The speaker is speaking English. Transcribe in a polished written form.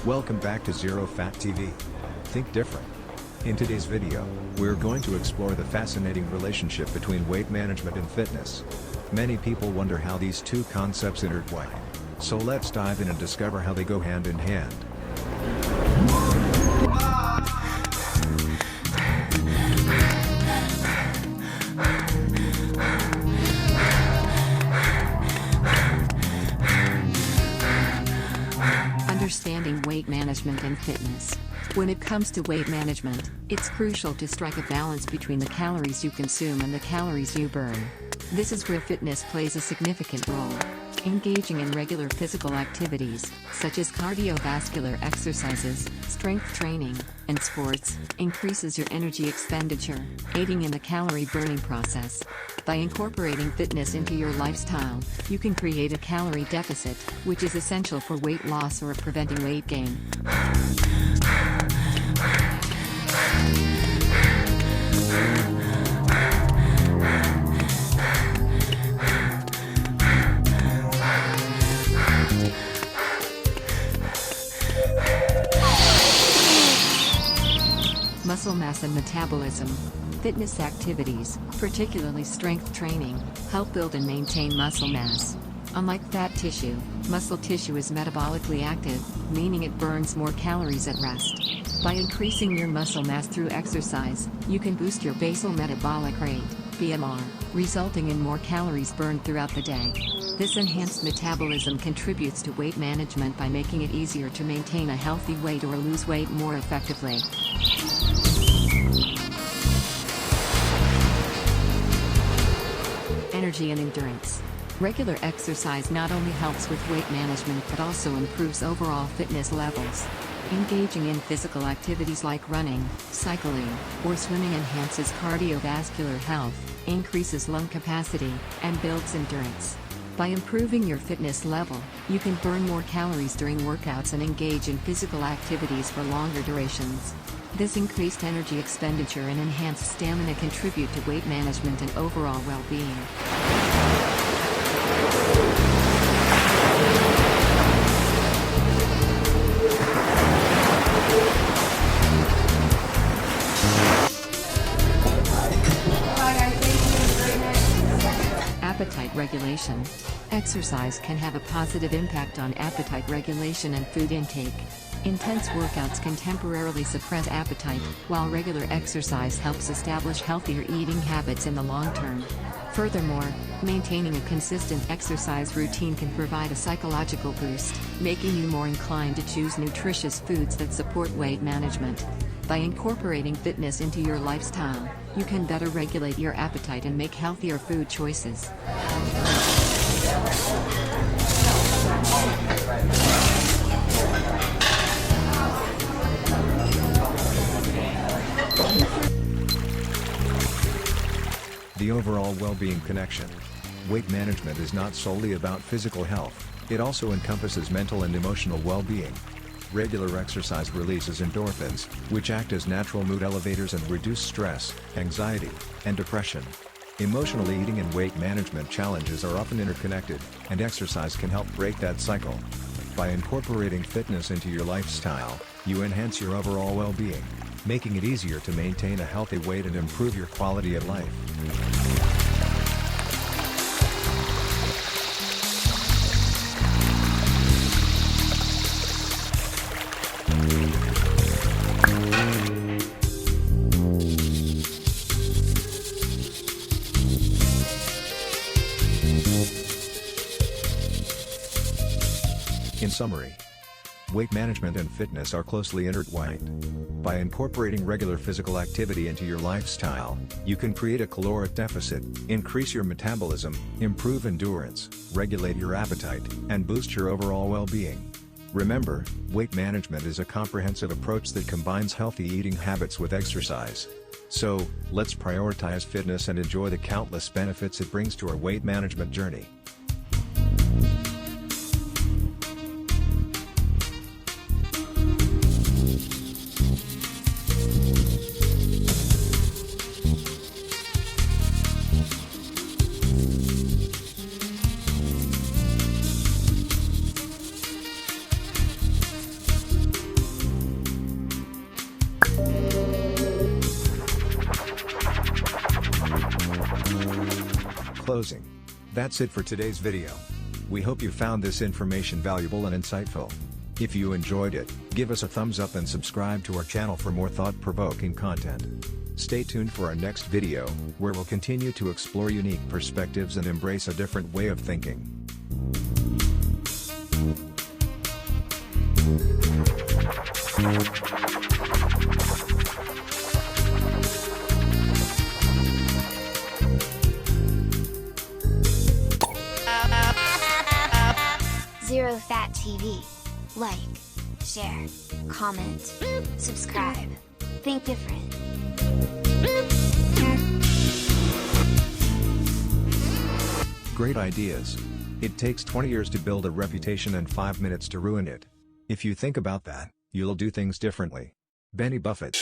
Welcome back to Zero Fat TV. Think different. In today's video, we're going to explore the fascinating relationship between weight management and fitness. Many people wonder how these two concepts intertwine. So let's dive in and discover how they go hand in hand. Understanding weight management and fitness. When it comes to weight management, it's crucial to strike a balance between the calories you consume and the calories you burn. This is where fitness plays a significant role. Engaging in regular physical activities, such as cardiovascular exercises, strength training, and sports, increases your energy expenditure, aiding in the calorie burning process. By incorporating fitness into your lifestyle, you can create a calorie deficit, which is essential for weight loss or preventing weight gain. Muscle mass and metabolism. Fitness activities, particularly strength training, help build and maintain muscle mass. Unlike fat tissue, muscle tissue is metabolically active, meaning it burns more calories at rest. By increasing your muscle mass through exercise, you can boost your basal metabolic rate, BMR, resulting in more calories burned throughout the day. This enhanced metabolism contributes to weight management by making it easier to maintain a healthy weight or lose weight more effectively. Energy and endurance. Regular exercise not only helps with weight management but also improves overall fitness levels. Engaging in physical activities like running, cycling, or swimming enhances cardiovascular health, increases lung capacity, and builds endurance. By improving your fitness level, you can burn more calories during workouts and engage in physical activities for longer durations. This increased energy expenditure and enhanced stamina contribute to weight management and overall well-being. Appetite regulation. Exercise can have a positive impact on appetite regulation and food intake. Intense workouts can temporarily suppress appetite, while regular exercise helps establish healthier eating habits in the long term. Furthermore, maintaining a consistent exercise routine can provide a psychological boost, making you more inclined to choose nutritious foods that support weight management. By incorporating fitness into your lifestyle, you can better regulate your appetite and make healthier food choices. The overall well-being connection. Weight management is not solely about physical health, it also encompasses mental and emotional well-being. Regular exercise releases endorphins, which act as natural mood elevators and reduce stress, anxiety, and depression. Emotional eating and weight management challenges are often interconnected, and exercise can help break that cycle. By incorporating fitness into your lifestyle, you enhance your overall well-being, making it easier to maintain a healthy weight and improve your quality of life. In summary, weight management and fitness are closely intertwined. By incorporating regular physical activity into your lifestyle, you can create a caloric deficit, increase your metabolism, improve endurance, regulate your appetite, and boost your overall well-being. Remember, weight management is a comprehensive approach that combines healthy eating habits with exercise. So, let's prioritize fitness and enjoy the countless benefits it brings to our weight management journey. closing. That's it for today's video. We hope you found this information valuable and insightful. If you enjoyed it, give us a thumbs up and subscribe to our channel for more thought-provoking content. Stay tuned for our next video, where we'll continue to explore unique perspectives and embrace a different way of thinking. Zero Fat TV. Like, share, comment, subscribe. Think different. Great ideas. It takes 20 years to build a reputation and 5 minutes to ruin it. If you think about that, you'll do things differently. Benny Buffett.